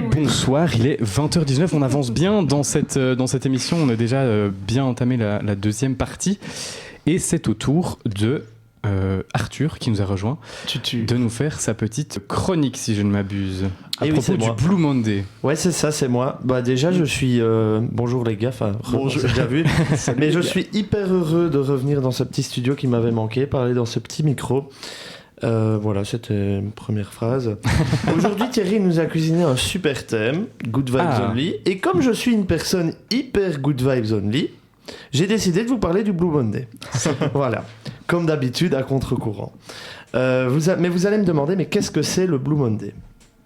bonsoir, il est 20h19, on avance bien dans cette émission, on a déjà bien entamé la deuxième partie et c'est au tour de Arthur qui nous a rejoint de nous faire sa petite chronique si je ne m'abuse à propos du Blue Monday. Ouais, c'est ça, c'est moi. Bah déjà je suis bonjour les gars, bonjour. J'ai déjà vu. Mais je suis hyper heureux de revenir dans ce petit studio qui m'avait manqué, parler dans ce petit micro. Voilà, c'était une première phrase. Aujourd'hui, Thierry nous a cuisiné un super thème, Good Vibes Only. Et comme je suis une personne hyper Good Vibes Only, j'ai décidé de vous parler du Blue Monday. Voilà, comme d'habitude, à contre-courant. Mais vous allez me demander, mais qu'est-ce que c'est le Blue Monday ?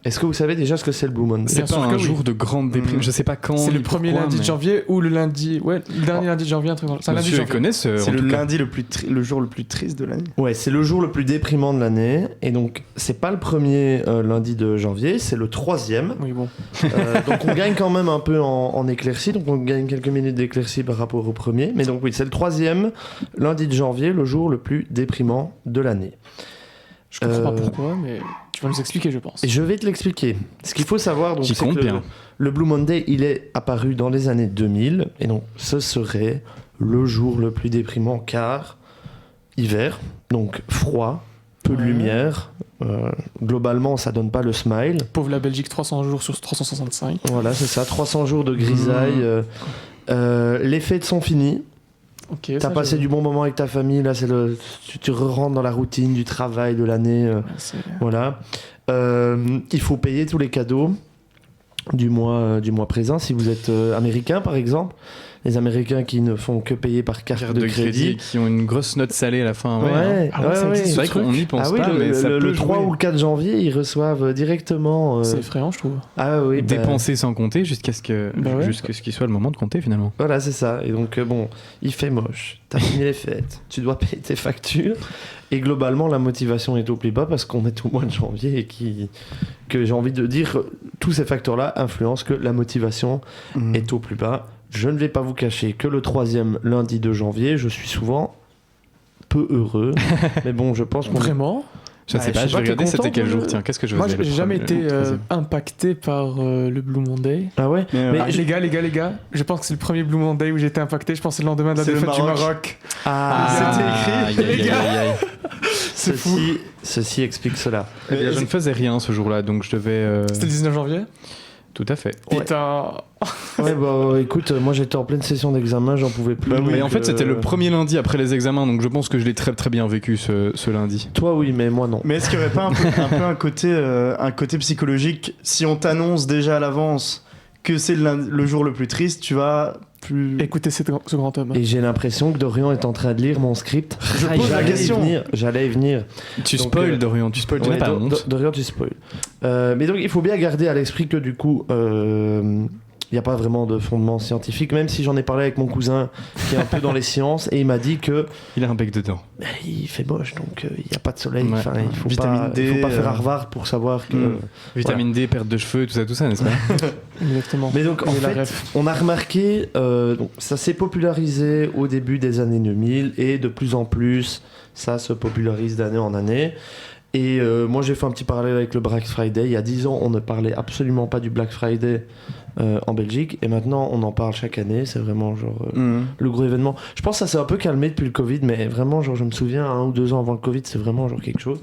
Est-ce que vous savez déjà ce que c'est le Blue Monday ? C'est pas un jour de grande déprime, je sais pas quand. C'est le premier lundi de janvier ou le lundi, le dernier lundi de janvier, un truc. C'est un lundi de janvier. C'est le lundi le jour le plus triste de l'année. Ouais, c'est le jour le plus déprimant de l'année, et donc c'est pas le premier lundi de janvier, c'est le 3e. Oui, bon. Donc on gagne quand même un peu en éclaircie, donc on gagne quelques minutes d'éclaircie par rapport au premier. Mais donc oui, c'est le 3e lundi de janvier, le jour le plus déprimant de l'année. Je comprends pas pourquoi, mais tu vas nous expliquer, je pense. Et je vais te l'expliquer. Ce qu'il faut savoir, donc, c'est que le Blue Monday, il est apparu dans les années 2000, et donc ce serait le jour le plus déprimant, car hiver, donc froid, peu de lumière, globalement ça donne pas le smile. Pauvre la Belgique, 300 jours sur 365. Voilà, c'est ça, 300 jours de grisaille. Les fêtes sont finies. Okay, t'as passé du bon moment avec ta famille, là tu re-rentres dans la routine du travail de l'année, voilà. Il faut payer tous les cadeaux du mois présent. Si vous êtes américain par exemple, les Américains qui ne font que payer par carte de crédit et qui ont une grosse note salée à la fin. C'est vrai qu'on n'y pense pas, mais ça peut le 3 ou le 4 janvier, ils reçoivent directement. C'est effrayant, je trouve. Ah oui. Dépenser sans compter jusqu'à ce qu'il soit le moment de compter finalement. Voilà, c'est ça. Et donc il fait moche. T'as fini les fêtes. Tu dois payer tes factures. Et globalement, la motivation est au plus bas parce qu'on est au mois de janvier et que j'ai envie de dire, tous ces facteurs-là influencent que la motivation est au plus bas. Je ne vais pas vous cacher que le 3e lundi de janvier, je suis souvent peu heureux. Mais bon, je pense qu'on... Vraiment ? Je sais pas, je vais regarder c'était quel jour. Tiens, qu'est-ce que je faisais ? Moi, j'ai jamais été impacté par le Blue Monday. Ah ouais ? Les gars, je pense que c'est le premier Blue Monday où j'ai été impacté. Je pense que c'est le lendemain de la défaite du Maroc. C'était écrit. Les gars. C'est fou. Ceci explique cela. Eh bien, je ne faisais rien ce jour-là, donc je devais... C'était le 19 janvier ? Tout à fait. Putain. Ouais, écoute, moi j'étais en pleine session d'examen, j'en pouvais plus. Mais en fait, c'était le premier lundi après les examens, donc je pense que je l'ai très très bien vécu ce lundi. Toi, oui, mais moi non. Mais est-ce qu'il n'y aurait pas un peu un côté psychologique, si on t'annonce déjà à l'avance que c'est le jour le plus triste, tu vas plus écouter ce grand homme. Et j'ai l'impression que Dorian est en train de lire mon script. Je pose la question. J'allais y venir. Tu spoil, Dorian, tu spoil. Ouais, Dorian, tu spoil. Mais donc il faut bien garder à l'esprit que du coup, il n'y a pas vraiment de fondement scientifique, même si j'en ai parlé avec mon cousin qui est un peu dans les sciences, et il m'a dit que... Il a un bec dedans. Il fait moche, donc il n'y a pas de soleil. Ouais. Enfin, il faut pas faire Harvard pour savoir que... Vitamine D, perte de cheveux, tout ça, n'est-ce pas ? Exactement. Mais donc, en fait, on a remarqué, donc, ça s'est popularisé au début des années 2000, et de plus en plus, ça se popularise d'année en année. Et moi j'ai fait un petit parallèle avec le Black Friday. Il y a 10 ans on ne parlait absolument pas du Black Friday en Belgique, et maintenant on en parle chaque année. C'est vraiment genre le gros événement. Je pense que ça s'est un peu calmé depuis le Covid, mais vraiment genre je me souviens 1 ou 2 ans avant le Covid, c'est vraiment genre quelque chose.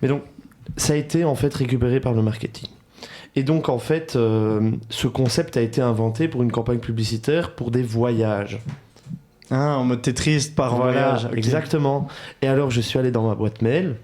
Mais donc ça a été en fait récupéré par le marketing. Et donc en fait ce concept a été inventé pour une campagne publicitaire pour des voyages. Ah, en mode t'es triste par voyage. Okay. Exactement. Et alors je suis allé dans ma boîte mail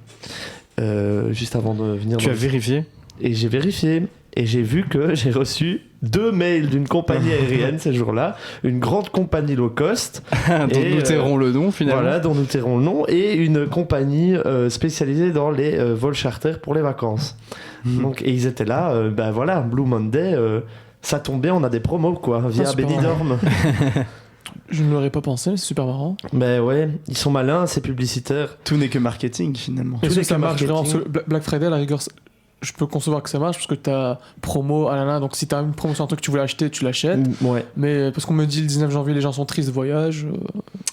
juste avant de venir. Tu as vérifié ? Et j'ai vérifié. Et j'ai vu que j'ai reçu 2 mails d'une compagnie aérienne ces jours-là, une grande compagnie low cost. dont nous tairons le nom finalement. Voilà, dont nous tairons le nom. Et une compagnie spécialisée dans les vols charter pour les vacances. Donc, et ils étaient là, voilà, Blue Monday, ça tombe bien, on a des promos quoi, via Benidorm. Je ne l'aurais pas pensé, mais c'est super marrant. Ben ouais, ils sont malins, ces publicitaires. Tout n'est que marketing finalement. Est-ce que ça marche vraiment ? Black Friday, à la rigueur, je peux concevoir que ça marche parce que t'as promo, donc si t'as une promo sur un truc que tu voulais acheter, tu l'achètes. Ouais. Mais parce qu'on me dit le 19 janvier, les gens sont tristes de voyage.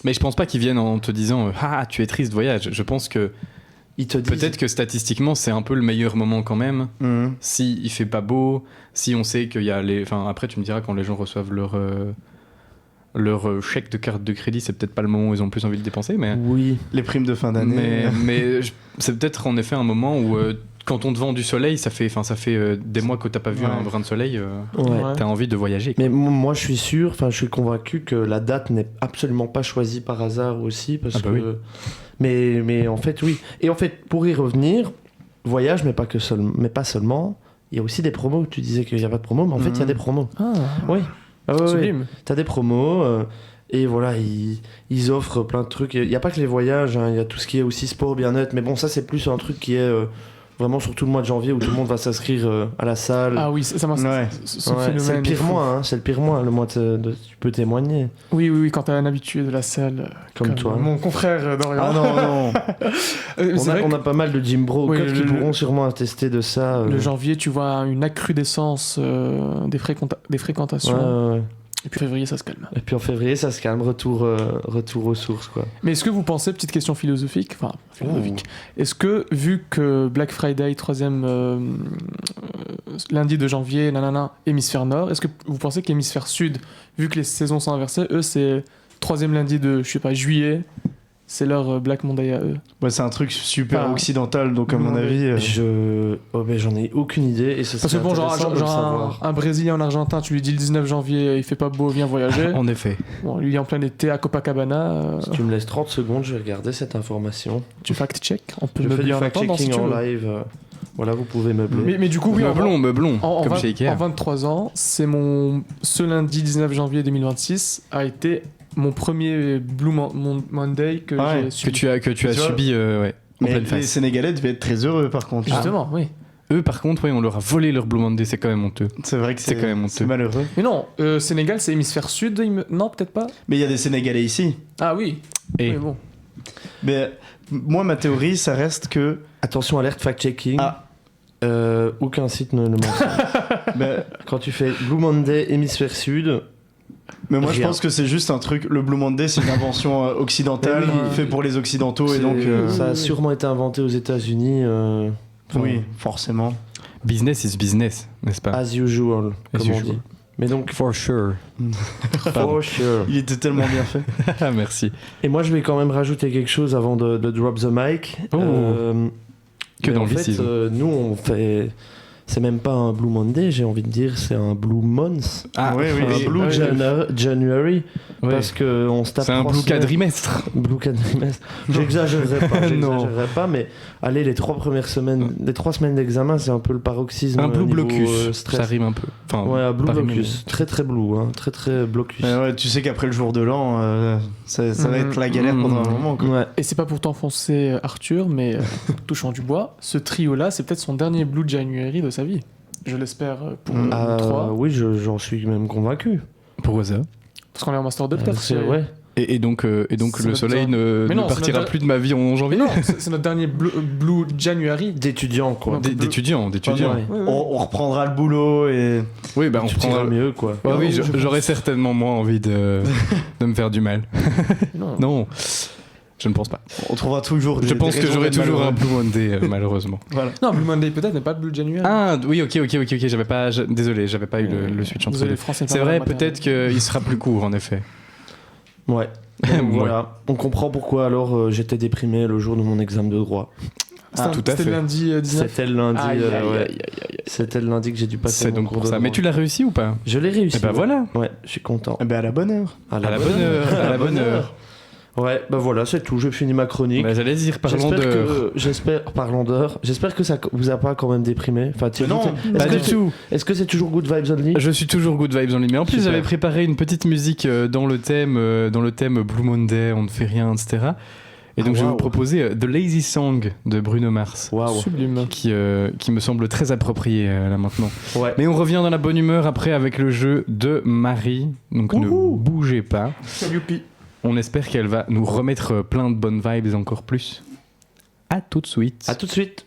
Mais je pense pas qu'ils viennent en te disant tu es triste de voyage. Je pense que ils te disent... Peut-être que statistiquement, c'est un peu le meilleur moment quand même. Mhm. Si il fait pas beau, si on sait qu'il y a les... Enfin, après, tu me diras, quand les gens reçoivent leur chèque de carte de crédit, c'est peut-être pas le moment où ils ont le plus envie de dépenser, mais... Oui. Les primes de fin d'année. C'est peut-être en effet un moment où... quand on te vend du soleil, ça fait des mois que t'as pas vu un brin de soleil, Ouais. t'as envie de voyager. Mais moi, je suis sûr, je suis convaincu que la date n'est absolument pas choisie par hasard aussi, parce bah que... oui. Mais en fait, oui. Et en fait, pour y revenir, voyage, mais pas seulement, il y a aussi des promos. Tu disais qu'il n'y a pas de promos, mais en fait, il y a des promos. Ah, Oui. Ah ouais, sublime. T'as des promos, et voilà, ils offrent plein de trucs. Il n'y a pas que les voyages, il y a tout ce qui est aussi sport, bien-être, mais bon, ça, c'est plus un truc qui est... vraiment surtout le mois de janvier où tout le monde va s'inscrire à la salle. Ah oui, ça m'a Ouais. ce Ouais, phénomène. c'est le pire est fou. mois, hein, c'est le pire mois, le mois tu peux témoigner. Oui, quand t'as un habitué de la salle. Comme toi. Mon confrère Dorian. Ah non. C'est vrai On que a pas mal de gym bro Oui, qui pourront sûrement attester de ça. le janvier, tu vois une accrudescence des fréquentations. Ouais. Et puis février, ça se calme. Et puis en février, ça se calme, retour aux sources, quoi. Mais est-ce que vous pensez, petite question philosophique, est-ce que, vu que Black Friday, 3e lundi de janvier, hémisphère nord, est-ce que vous pensez qu'hémisphère sud, vu que les saisons sont inversées, eux, c'est 3e lundi de, juillet, c'est leur Black Monday à eux? Ouais, c'est un truc super Enfin, occidental, donc à mon avis. J'en ai aucune idée. Et Parce que bon, un Brésilien, un Argentin, tu lui dis le 19 janvier, il fait pas beau, viens voyager. En effet. Bon, lui, en plein été à Copacabana. Si tu me laisses 30 secondes, je vais regarder cette information. Tu fact-check. On peut Je fais du meubler en attendant si fact-checking tu en veux. live. Voilà, vous pouvez meubler. Mais du coup, oui, Meublon, comme chez Ikea. En 23 ans, ce lundi 19 janvier 2026 a été mon premier Blue Monday que j'ai Que subi. tu as vois, subi en Mais pleine les face. Sénégalais devaient être très heureux, par contre. Justement, oui. Eux, par contre, on leur a volé leur Blue Monday, c'est quand même honteux. C'est vrai que C'est quand même c'est honteux. malheureux. Mais non, Sénégal, c'est hémisphère sud. Non, peut-être pas. Mais il y a des Sénégalais ici. Ah oui. Et Mais bon. Mais moi, ma théorie, ça reste que. Attention, alerte fact-checking. Ah. Aucun site ne le mentionne. Mais Quand tu fais Blue Monday, hémisphère sud, moi, je Rien. pense que c'est juste un truc. Le Blue Monday, c'est une invention occidentale, Eh oui. fait pour les Occidentaux, et donc. ça a sûrement été inventé aux États-Unis. Oui, forcément. business is business, n'est-ce pas? As usual, As comme on usual. dit. Mais donc, For sure. for sure. Il était tellement bien fait. Ah, merci. Et moi, je vais quand même rajouter quelque chose avant de drop the mic. Oh. Que Mais dans en le fait, season. nous, on fait. C'est même pas un Blue Monday, j'ai envie de dire, c'est un Blue Month. Ah, oui, oui. Un et- Blue January. ouais. Parce qu'on se tape C'est un 3 blue semaines. quadrimestre. Blue quadrimestre. J'exagérerai pas, Non. mais allez, les 3 semaines d'examen, c'est un peu le paroxysme. Un blue niveau, blocus. stress. Ça rime un peu. Enfin, Ouais, un blue pas rimé, blocus. Très très blue, hein. Très très blocus. Ouais, tu sais qu'après le jour de l'an, ça va être la galère pendant un moment. Quoi. Ouais. Et c'est pas pour t'enfoncer Arthur, mais touchant du bois, ce trio-là, c'est peut-être son dernier Blue January de sa vie. Je l'espère pour nous trois. Oui, j'en suis même convaincu. Pourquoi ça? Parce qu'on est en Master 2 peut-être. C'est ouais. Et donc C'est le notre soleil temps. ne Mais non, c'est partira notre- plus de ma vie en janvier? Mais non, c'est notre dernier Blue January. D'étudiants, quoi. Non. D'étudiants. Ouais. Ouais. On reprendra le boulot et. Oui, bah on Tu prendra... tireras mieux, quoi. Ouais, oui, Je pense. j'aurais certainement moins envie de me faire du mal. Non. Non, je ne pense pas. On trouvera toujours. Je des pense que raisons j'aurai d'être toujours un malheureux. Blue Monday, malheureusement. Voilà. Non, Blue Monday peut-être, mais pas Blue January. Ah, oui, ok, j'avais pas... Désolé, j'avais pas eu le switch entre Désolé, les deux. français. C'est vrai, peut-être qu'il sera plus court, en effet. Ouais. Donc, voilà. On comprend pourquoi alors j'étais déprimé le jour de mon examen de droit. Ah, tout à C'était fait. lundi 19. C'était le lundi. Aïe, aïe, ouais. aïe, aïe, aïe. C'était le lundi que j'ai dû passer C'est mon donc cours pour de ça. droit. Mais tu l'as réussi ou pas? Je l'ai réussi. Eh ben ouais. voilà. Ouais, je suis content. Eh ben à la bonne heure. À la bonne heure. À la bonne heure. Ouais, bah voilà, c'est tout. J'ai fini ma chronique. Bah, j'allais dire, parlons Parlons d'heure. J'espère que ça vous a pas quand même déprimé. Enfin, Non, Pas du tout. Est-ce que c'est toujours good vibes only? Je suis toujours good vibes only. Mais en plus, Super. j'avais préparé une petite musique dans le thème Blue Monday, on ne fait rien, etc. Et donc, je vais vous Waouh. proposer The Lazy Song de Bruno Mars. Waouh. Sublime. Qui me semble très approprié là maintenant. Ouais. Mais on revient dans la bonne humeur après avec le jeu de Marie. Donc ne Wouhou. bougez pas. Youpi. On espère qu'elle va nous remettre plein de bonnes vibes encore plus. À tout de suite. À tout de suite.